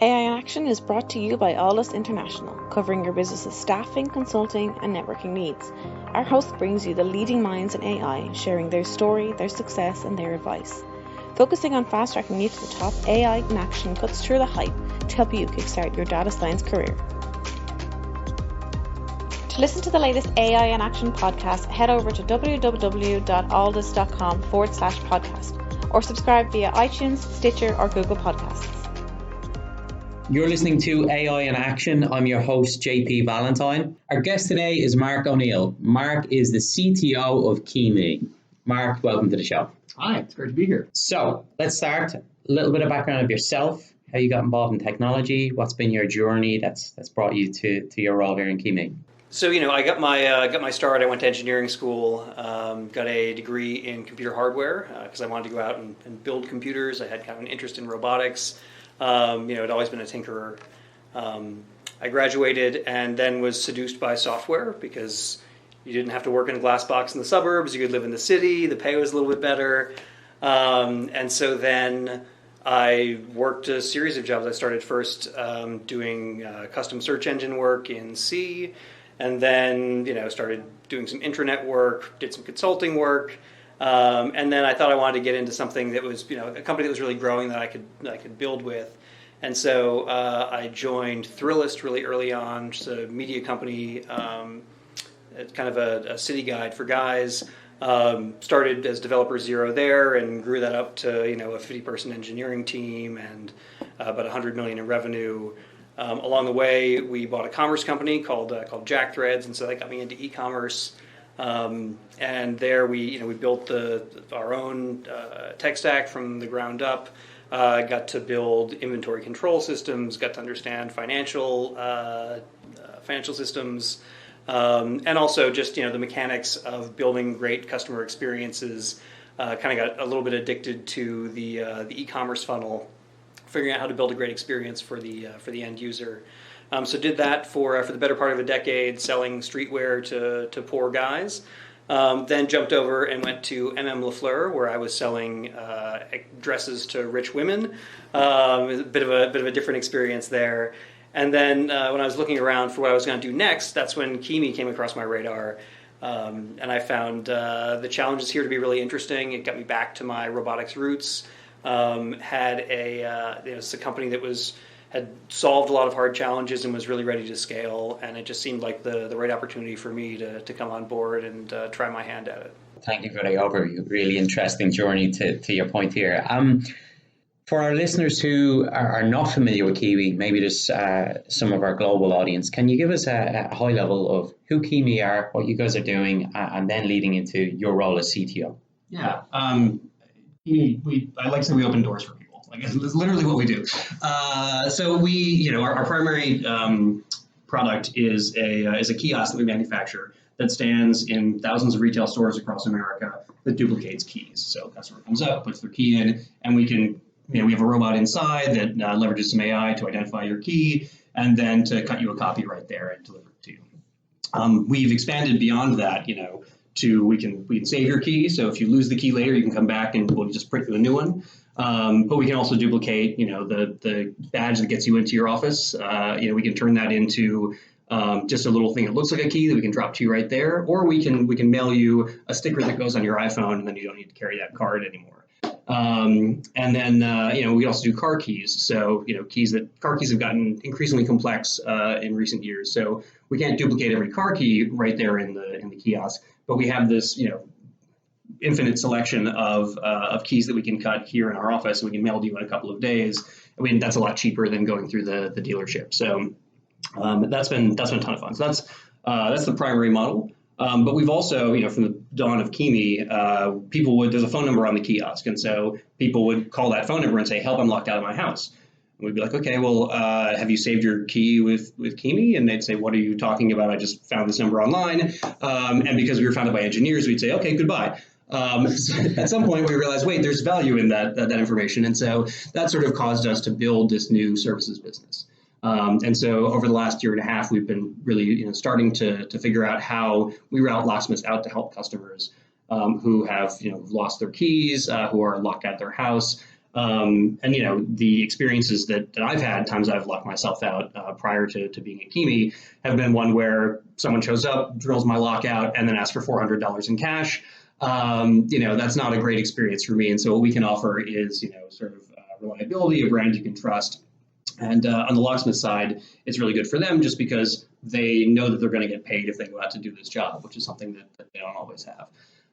AI in Action is brought to you by Alldus International, covering your business's staffing, consulting, and networking needs. Our host brings you the leading minds in AI, sharing their story, their success, and their advice. Focusing on fast-tracking you to the top, AI in Action cuts through the hype to help you kickstart your data science career. To listen to the latest AI in Action podcast, head over to www.alldus.com/podcast or subscribe via iTunes, Stitcher, or Google Podcasts. You're listening to AI in Action. I'm your host, JP Valentine. Our guest today is Mark O'Neill. Mark is the CTO of KeyMe. Mark, welcome to the show. Hi, it's great to be here. So let's start. A little bit of background of yourself, how you got involved in technology, what's been your journey that's brought you to your role here in KeyMe. So, I got my start. I went to engineering school, got a degree in computer hardware because I wanted to go out and build computers. I had kind of an interest in robotics. I'd always been a tinkerer. I graduated and then was seduced by software because you didn't have to work in a glass box in the suburbs. You could live in the city. The pay was a little bit better. And so then I worked a series of jobs. I started first doing custom search engine work in C, and then started doing some intranet work, did some consulting work. And then I thought I wanted to get into something that was, a company that was really growing that I could build with. And so I joined Thrillist really early on, which is a media company, it's kind of a city guide for guys. Started as developer zero there and grew that up to, a 50-person engineering team and about $100 million in revenue. Along the way, we bought a commerce company called Jack Threads, and so that got me into e-commerce. And there we built our own tech stack from the ground up. Got to build inventory control systems. Got to understand financial systems, and also just the mechanics of building great customer experiences. Kind of got a little bit addicted to the e-commerce funnel, figuring out how to build a great experience for the end user. So did that for the better part of a decade, selling streetwear to poor guys. Then jumped over and went to LaFleur, where I was selling dresses to rich women. A bit of a different experience there. And then when I was looking around for what I was going to do next, that's when KeyMe came across my radar. And I found the challenges here to be really interesting. It got me back to my robotics roots. It's a company that had solved a lot of hard challenges and was really ready to scale, and it just seemed like the right opportunity for me to come on board and try my hand at it. Thank you for the overview. Really interesting journey to your point here. For our listeners who are not familiar with KeyMe, maybe there's some of our global audience, can you give us a high level of who KeyMe are, what you guys are doing, and then leading into your role as CTO? Yeah, I like to say we open doors for people. Like it's literally what we do. So we, our primary product is a kiosk that we manufacture that stands in thousands of retail stores across America that duplicates keys. So a customer comes up, puts their key in, and we can, we have a robot inside that leverages some AI to identify your key and then to cut you a copy right there and deliver it to you. We've expanded beyond that, to we can save your key. So if you lose the key later, you can come back and we'll just print you a new one. But we can also duplicate, the badge that gets you into your office. We can turn that into just a little thing that looks like a key that we can drop to you right there, or we can mail you a sticker that goes on your iPhone, and then you don't need to carry that card anymore. And then we also do car keys. So car keys have gotten increasingly complex in recent years. So we can't duplicate every car key right there in the kiosk, but we have this infinite selection of keys that we can cut here in our office, and we can mail to you in a couple of days. I mean, that's a lot cheaper than going through the dealership. So that's been a ton of fun. So that's the primary model. But we've also, from the dawn of KeyMe, there's a phone number on the kiosk, and so people would call that phone number and say, "Help, I'm locked out of my house." And we'd be like, "Okay, well, have you saved your key with KeyMe?" And they'd say, "What are you talking about? I just found this number online." And because we were founded by engineers, we'd say, "Okay, goodbye." So at some point, we realized, wait, there's value in that information, and so that sort of caused us to build this new services business. And so over the last year and a half, we've been really starting to figure out how we route locksmiths out to help customers who have lost their keys, who are locked out of their house, And the experiences that I've had, times I've locked myself out prior to being at KeyMe, have been one where someone shows up, drills my lockout, and then asks for $400 in cash. That's not a great experience for me. And so what we can offer is, sort of reliability, a brand you can trust. And on the locksmith side, it's really good for them just because they know that they're going to get paid if they go out to do this job, which is something that they don't always have.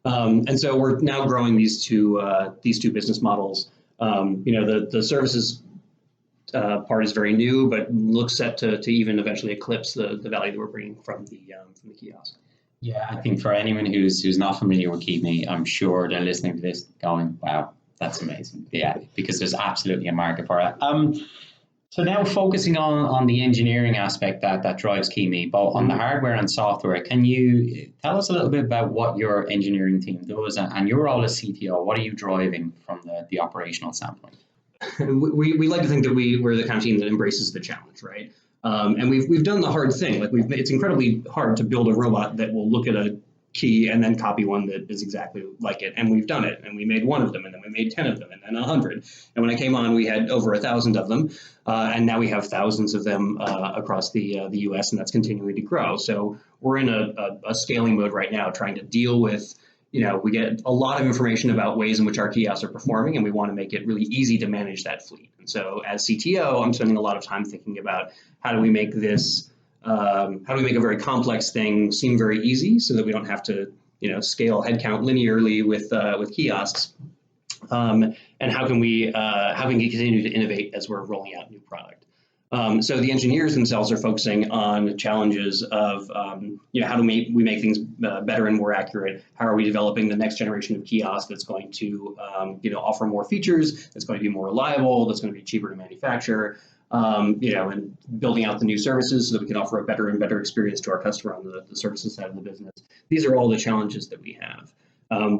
And so we're now growing these two business models. The services part is very new, but looks set to even eventually eclipse the value that we're bringing from the kiosk. Yeah, I think for anyone who's not familiar with KeyMe, I'm sure they're listening to this going, wow, that's amazing. Yeah, because there's absolutely a market for it. So now focusing on the engineering aspect that drives KeyMe, both on the hardware and software, can you tell us a little bit about what your engineering team does and your role as CTO? What are you driving from the operational standpoint? We like to think that we're the kind of team that embraces the challenge, right? And we've done the hard thing. It's incredibly hard to build a robot that will look at a key and then copy one that is exactly like it. And we've done it. And we made one of them, and then we made 10 of them, and then 100. And when I came on, we had over 1,000 of them. And now we have thousands of them across the US, and that's continuing to grow. So we're in a scaling mode right now, trying to deal with, we get a lot of information about ways in which our kiosks are performing, and we want to make it really easy to manage that fleet. And so as CTO, I'm spending a lot of time thinking about how do we make this how do we make a very complex thing seem very easy so that we don't have to, scale headcount linearly with kiosks, and how can we continue to innovate as we're rolling out new product. So the engineers themselves are focusing on challenges of, how do we make things better and more accurate? How are we developing the next generation of kiosk that's going to, offer more features, that's going to be more reliable, that's going to be cheaper to manufacture? And building out the new services so that we can offer a better and better experience to our customer on the services side of the business. These are all the challenges that we have.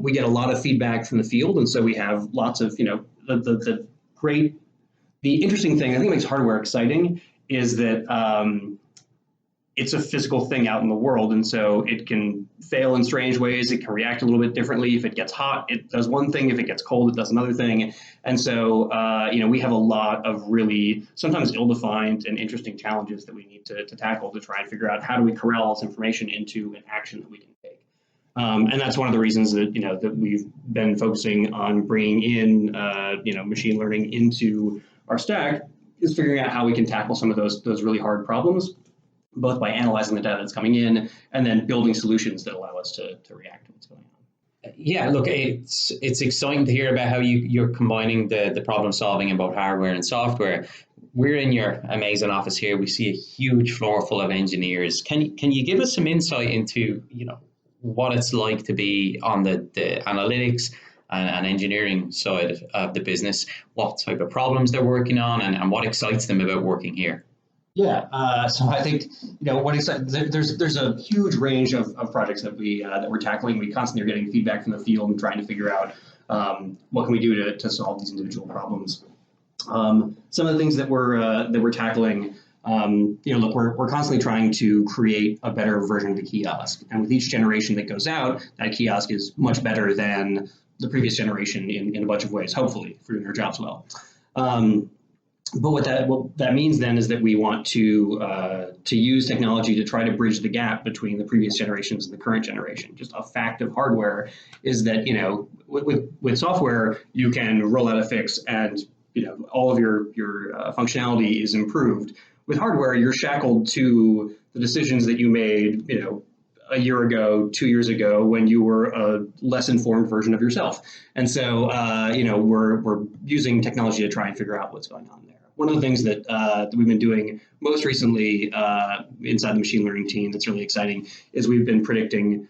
We get a lot of feedback from the field, and so we have lots of, the interesting thing, I think makes hardware exciting, is that it's a physical thing out in the world, and so it can fail in strange ways. It can react a little bit differently. If it gets hot, it does one thing. If it gets cold, it does another thing. And so, we have a lot of really sometimes ill-defined and interesting challenges that we need to tackle to try and figure out how do we corral all this information into an action that we can take. And that's one of the reasons that, that we've been focusing on bringing in, machine learning into our stack, is figuring out how we can tackle some of those really hard problems, both by analyzing the data that's coming in and then building solutions that allow us to react to what's going on. Yeah, look, it's exciting to hear about how you're combining the problem solving in both hardware and software. We're in your amazing office here. We see a huge floor full of engineers. Can you give us some insight into, what it's like to be on the analytics and engineering side of the business, what type of problems they're working on, and what excites them about working here? Yeah, so I think there's a huge range of projects that we're tackling. We constantly are getting feedback from the field and trying to figure out what can we do to solve these individual problems. Some of the things that we're tackling, look, we're constantly trying to create a better version of the kiosk, and with each generation that goes out, that kiosk is much better than the previous generation in a bunch of ways. Hopefully, if we're doing our jobs well. But what that means then is that we want to use technology to try to bridge the gap between the previous generations and the current generation. Just a fact of hardware is that, with software, you can roll out a fix and, all of your functionality is improved. With hardware, you're shackled to the decisions that you made, a year ago, 2 years ago, when you were a less informed version of yourself. And so, we're using technology to try and figure out what's going on there. One of the things that we've been doing most recently inside the machine learning team that's really exciting is we've been predicting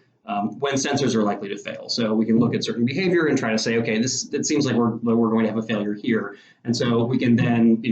when sensors are likely to fail. So we can look at certain behavior and try to say, okay, it seems like we're going to have a failure here. And so we can then,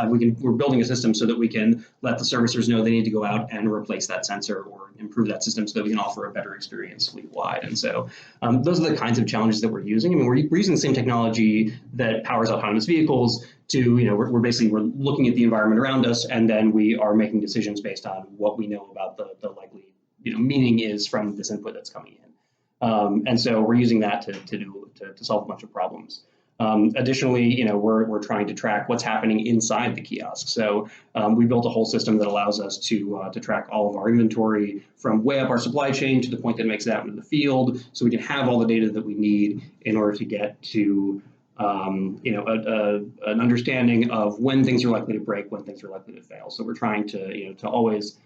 we're building a system so that we can let the servicers know they need to go out and replace that sensor or improve that system so that we can offer a better experience fleet-wide. And so those are the kinds of challenges that we're using. I mean, we're using the same technology that powers autonomous vehicles to, we're looking at the environment around us, and then we are making decisions based on what we know about the likely, meaning is from this input that's coming in. And so we're using that to solve a bunch of problems. Additionally, we're trying to track what's happening inside the kiosk. So we built a whole system that allows us to track all of our inventory from way up our supply chain to the point that it makes it out into the field, so we can have all the data that we need in order to get to an understanding of when things are likely to break, when things are likely to fail. So we're trying to always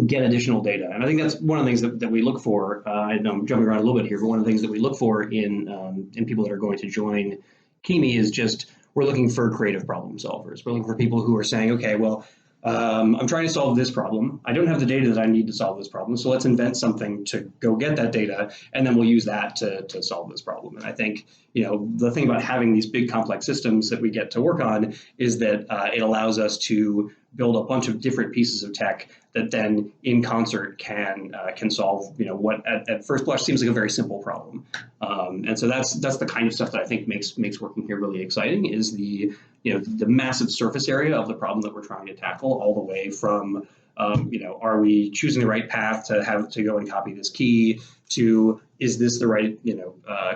get additional data. And I think that's one of the things that we look for. I know I'm jumping around a little bit here, but one of the things that we look for in people that are going to join KeyMe is just, we're looking for creative problem solvers. We're looking for people who are saying, okay, well, I'm trying to solve this problem. I don't have the data that I need to solve this problem, so let's invent something to go get that data, and then we'll use that to solve this problem. And I think, the thing about having these big complex systems that we get to work on is that it allows us to build a bunch of different pieces of tech that then in concert can solve what at first blush seems like a very simple problem. And so that's the kind of stuff that I think makes working here really exciting, is the massive surface area of the problem that we're trying to tackle, all the way from are we choosing the right path to have to go and copy this key, to is this the right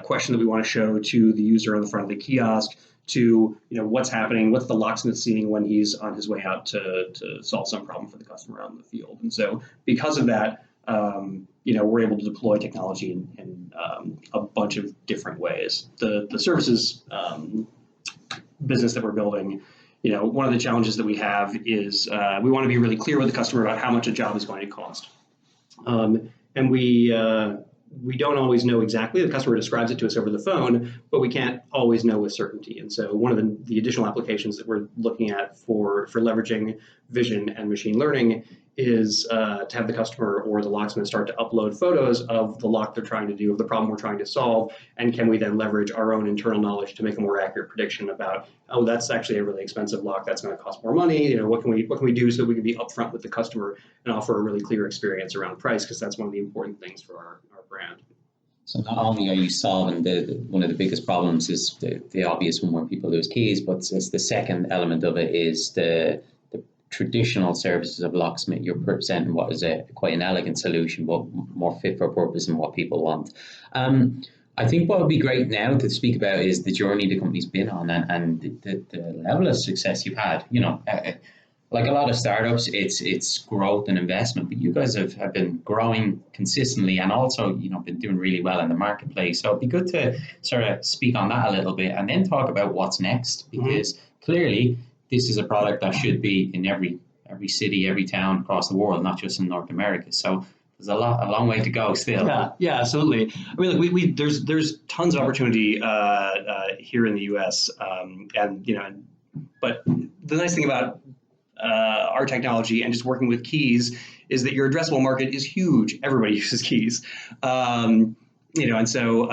question that we want to show to the user on the front of the kiosk, to what's happening, what's the locksmith seeing when he's on his way out to solve some problem for the customer out in the field. And so because of that, we're able to deploy technology in a bunch of different ways. The services business that we're building, one of the challenges that we have is we want to be really clear with the customer about how much a job is going to cost. And we don't always know exactly. The customer describes it to us over the phone, but we can't always know with certainty. And so one of the additional applications that we're looking at for leveraging vision and machine learning is to have the customer or the locksmith start to upload photos of the lock they're trying to do, of the problem we're trying to solve, and can we then leverage our own internal knowledge to make a more accurate prediction about, oh, that's actually a really expensive lock, that's going to cost more money, what can we do so we can be upfront with the customer and offer a really clear experience around price, because that's one of the important things for our brand. So not only are you solving one of the biggest problems is the obvious one where people lose keys, but it's the second element of it is the traditional services of locksmith. You're presenting what is quite an elegant solution, but more fit for purpose and what people want. I think what would be great now to speak about is the journey the company's been on and the level of success you've had. Like a lot of startups, it's growth and investment, but you guys have been growing consistently and also, been doing really well in the marketplace. So it'd be good to sort of speak on that a little bit and then talk about what's next, because clearly this is a product that should be in every city, every town across the world, not just in North America. So there's a long way to go still. Yeah, absolutely. I mean, look, there's tons of opportunity here in the U.S. But the nice thing about our technology and just working with keys is that your addressable market is huge. Everybody uses keys. And so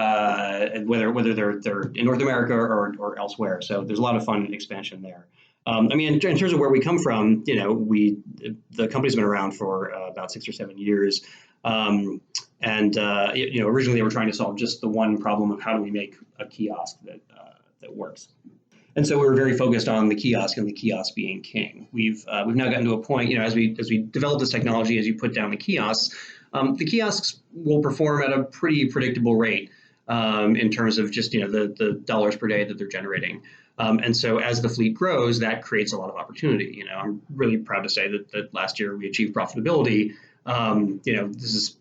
whether they're in North America or elsewhere. So there's a lot of fun expansion there. In terms of where we come from, the company's been around for about 6 or 7 years. Originally they were trying to solve just the one problem of how do we make a kiosk that works. And so we were very focused on the kiosk and the kiosk being king. We've now gotten to a point, as we develop this technology, as you put down the kiosks will perform at a pretty predictable rate in terms of just the dollars per day that they're generating. And so as the fleet grows, that creates a lot of opportunity. I'm really proud to say that last year we achieved profitability. This is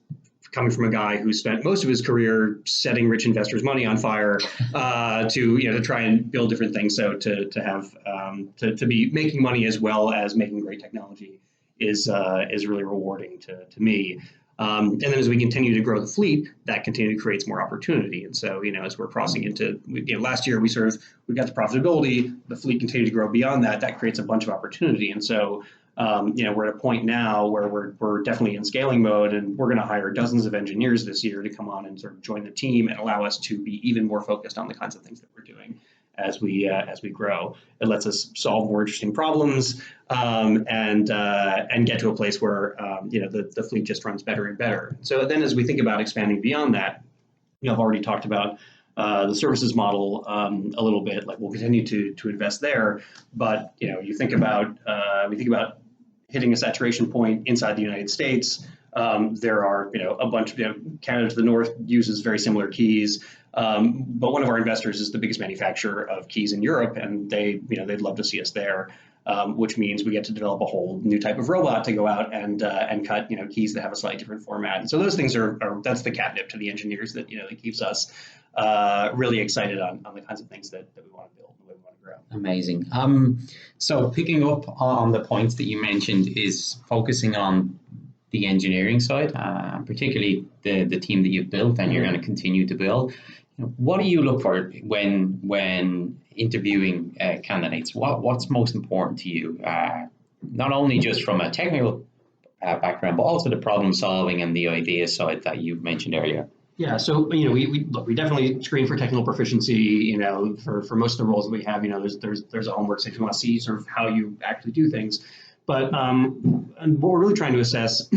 coming from a guy who spent most of his career setting rich investors' money on fire to try and build different things. So to have to be making money as well as making great technology is really rewarding to me. And then as we continue to grow the fleet, that continually creates more opportunity. And so, as we're crossing into, last year we got to profitability, the fleet continued to grow beyond that. That creates a bunch of opportunity. And so, we're at a point now where we're definitely in scaling mode, and we're going to hire dozens of engineers this year to come on and sort of join the team and allow us to be even more focused on the kinds of things that we're doing as we grow. It lets us solve more interesting problems and get to a place where the fleet just runs better and better. So then, as we think about expanding beyond that, I've already talked about the services model a little bit. Like, we'll continue to invest there, but we think about hitting a saturation point inside the United States. There are, a bunch of, Canada to the north uses very similar keys. But one of our investors is the biggest manufacturer of keys in Europe, and they'd love to see us there, which means we get to develop a whole new type of robot to go out and cut, keys that have a slightly different format. And so those things that's the catnip to the engineers that, that keeps us really excited on the kinds of things that we want to build and the way we want to grow. Amazing. So picking up on the points that you mentioned is focusing on the engineering side, particularly the team that you've built and you're going to continue to build. What do you look for when interviewing candidates? What's most important to you? Not only just from a technical background, but also the problem solving and the idea side that you mentioned earlier. Yeah, so we definitely screen for technical proficiency. For most of the roles that we have, there's a homework section. We want to see sort of how you actually do things. But and what we're really trying to assess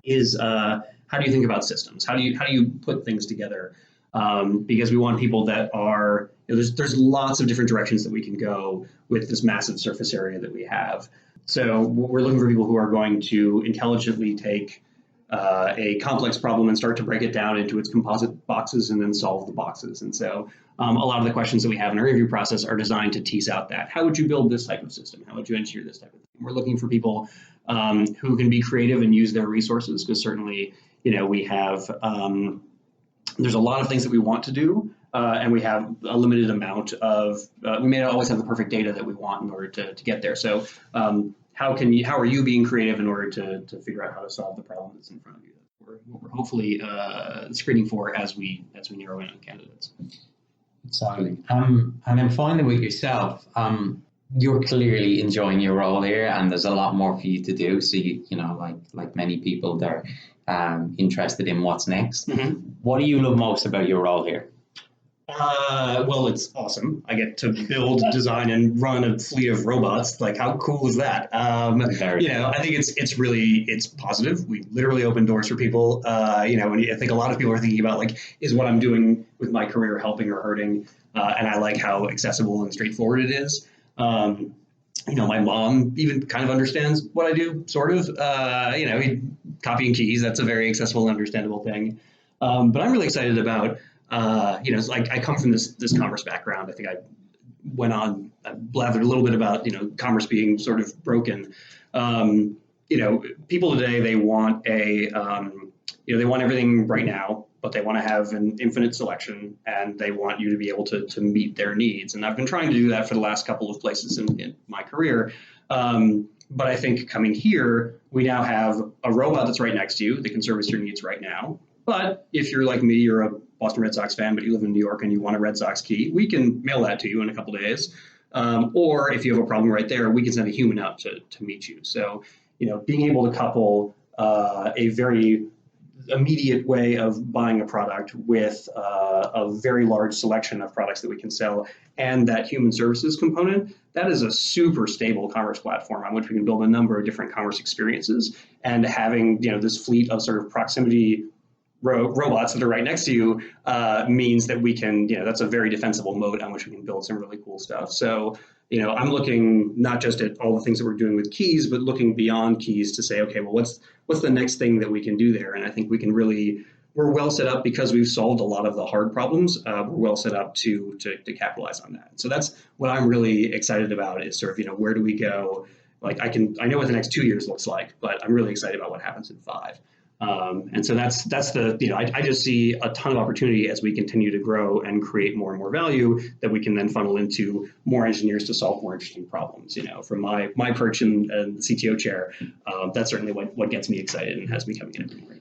is how do you think about systems? How do you put things together? Because we want people that are there's lots of different directions that we can go with this massive surface area that we have. So we're looking for people who are going to intelligently take a complex problem and start to break it down into its composite boxes and then solve the boxes. And so a lot of the questions that we have in our interview process are designed to tease out that. How would you build this type of system? How would you engineer this type of thing? We're looking for people who can be creative and use their resources, because certainly, we have, there's a lot of things that we want to do, and we have a limited amount of, we may not always have the perfect data that we want in order to get there. So how are you being creative in order to figure out how to solve the problem that's in front of you? That's what we're hopefully screening for as we narrow in on candidates. Exciting. And then finally with yourself, you're clearly enjoying your role here, and there's a lot more for you to do. So like many people, they're interested in what's next. Mm-hmm. What do you love most about your role here? Well, it's awesome. I get to build, design, and run a fleet of robots. Like, how cool is that? I think it's positive. We literally open doors for people. And I think a lot of people are thinking about, like, is what I'm doing with my career helping or hurting? And I like how accessible and straightforward it is. My mom even kind of understands what I do, sort of. Copying keys, that's a very accessible and understandable thing. But I'm really excited about I come from this commerce background. I think I blathered a little bit about, commerce being sort of broken. People today, they want they want everything right now, but they want to have an infinite selection, and they want you to be able to meet their needs. And I've been trying to do that for the last couple of places in my career. But I think coming here, we now have a robot that's right next to you that can service your needs right now. But if you're like me, you're a Boston Red Sox fan, but you live in New York and you want a Red Sox key, we can mail that to you in a couple of days. Or if you have a problem right there, we can send a human out to meet you. So, being able to couple a very immediate way of buying a product with a very large selection of products that we can sell and that human services component, that is a super stable commerce platform on which we can build a number of different commerce experiences. And having, this fleet of sort of proximity robots that are right next to you means that we can, that's a very defensible moat on which we can build some really cool stuff. So, I'm looking not just at all the things that we're doing with keys, but looking beyond keys to say, okay, well, what's the next thing that we can do there? And I think we're well set up because we've solved a lot of the hard problems. We're well set up to capitalize on that. So that's what I'm really excited about is sort of, where do we go? Like I know what the next 2 years looks like, but I'm really excited about what happens in 5. And so that's I just see a ton of opportunity as we continue to grow and create more and more value that we can then funnel into more engineers to solve more interesting problems. From my perch in the CTO chair, that's certainly what gets me excited and has me coming in every morning.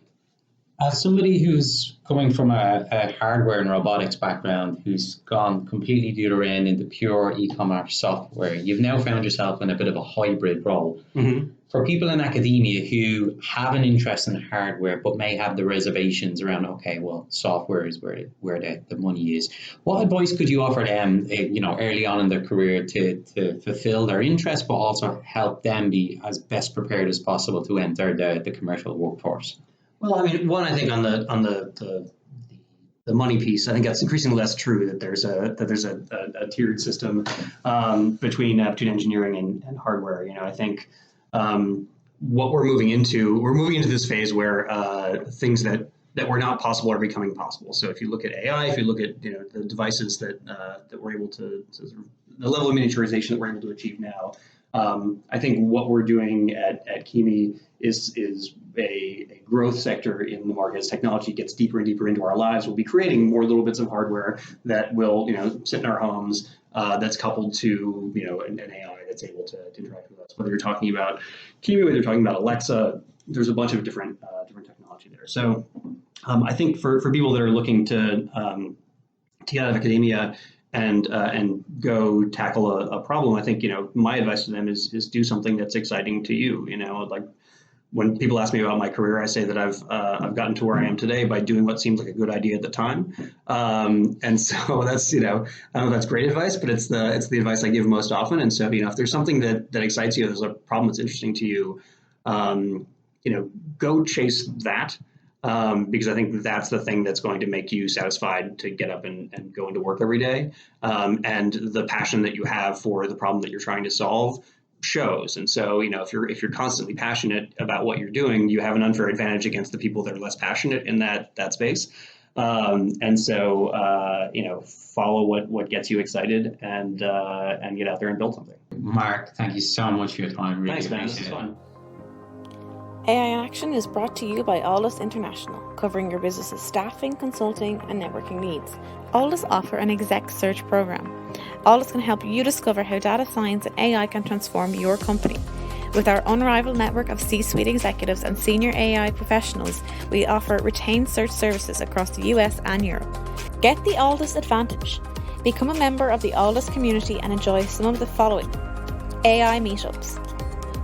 As somebody who's coming from a hardware and robotics background, who's gone completely the other end into pure e-commerce software, you've now found yourself in a bit of a hybrid role. Mm-hmm. For people in academia who have an interest in hardware but may have the reservations around, okay, well, software is where the money is. What advice could you offer them, early on in their career to fulfill their interest, but also help them be as best prepared as possible to enter the commercial workforce? Well, I mean, one, I think on the money piece, I think that's increasingly less true that there's a tiered system between engineering and hardware. I think what we're moving into this phase where things that were not possible are becoming possible. So if you look at AI, if you look at the devices that we're able to sort of, the level of miniaturization that we're able to achieve now, I think what we're doing at KeyMe is a growth sector in the market. As technology gets deeper and deeper into our lives, we'll be creating more little bits of hardware that will sit in our homes, that's coupled to an AI that's able to interact with us. Whether you're talking about KeyMe, whether you're talking about Alexa, there's a bunch of different technology there. So I think for people that are looking to get out of academia and go tackle a problem, I think my advice to them is do something that's exciting to you. Like when people ask me about my career, I say that I've gotten to where I am today by doing what seemed like a good idea at the time, and so that's I don't know if that's great advice, but it's the advice I give most often. And so if there's something that excites you, there's a problem that's interesting to you, go chase that. Because I think that's the thing that's going to make you satisfied to get up and go into work every day. And the passion that you have for the problem that you're trying to solve shows. And so, if you're constantly passionate about what you're doing, you have an unfair advantage against the people that are less passionate in that space. And so, follow what gets you excited and get out there and build something. Mark, thank you so much for your time. Really Thanks, man. appreciate This is it. fun. AI in Action is brought to you by Alldus International, covering your business's staffing, consulting, and networking needs. Alldus offer an exec search program. Alldus can help you discover how data science and AI can transform your company. With our unrivaled network of C-suite executives and senior AI professionals, we offer retained search services across the US and Europe. Get the Alldus advantage. Become a member of the Alldus community and enjoy some of the following: AI meetups.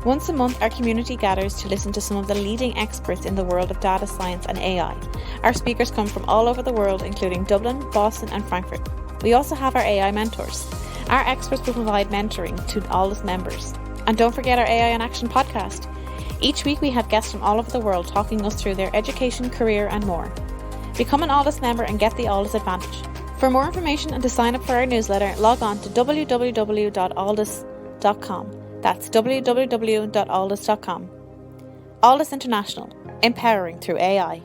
Once a month, our community gathers to listen to some of the leading experts in the world of data science and AI. Our speakers come from all over the world, including Dublin, Boston, and Frankfurt. We also have our AI mentors. Our experts will provide mentoring to Alldus members. And don't forget our AI in Action podcast. Each week, we have guests from all over the world talking us through their education, career, and more. Become an Alldus member and get the Alldus advantage. For more information and to sign up for our newsletter, log on to www.alldus.com. That's www.alldus.com. Alldus International, empowering through AI.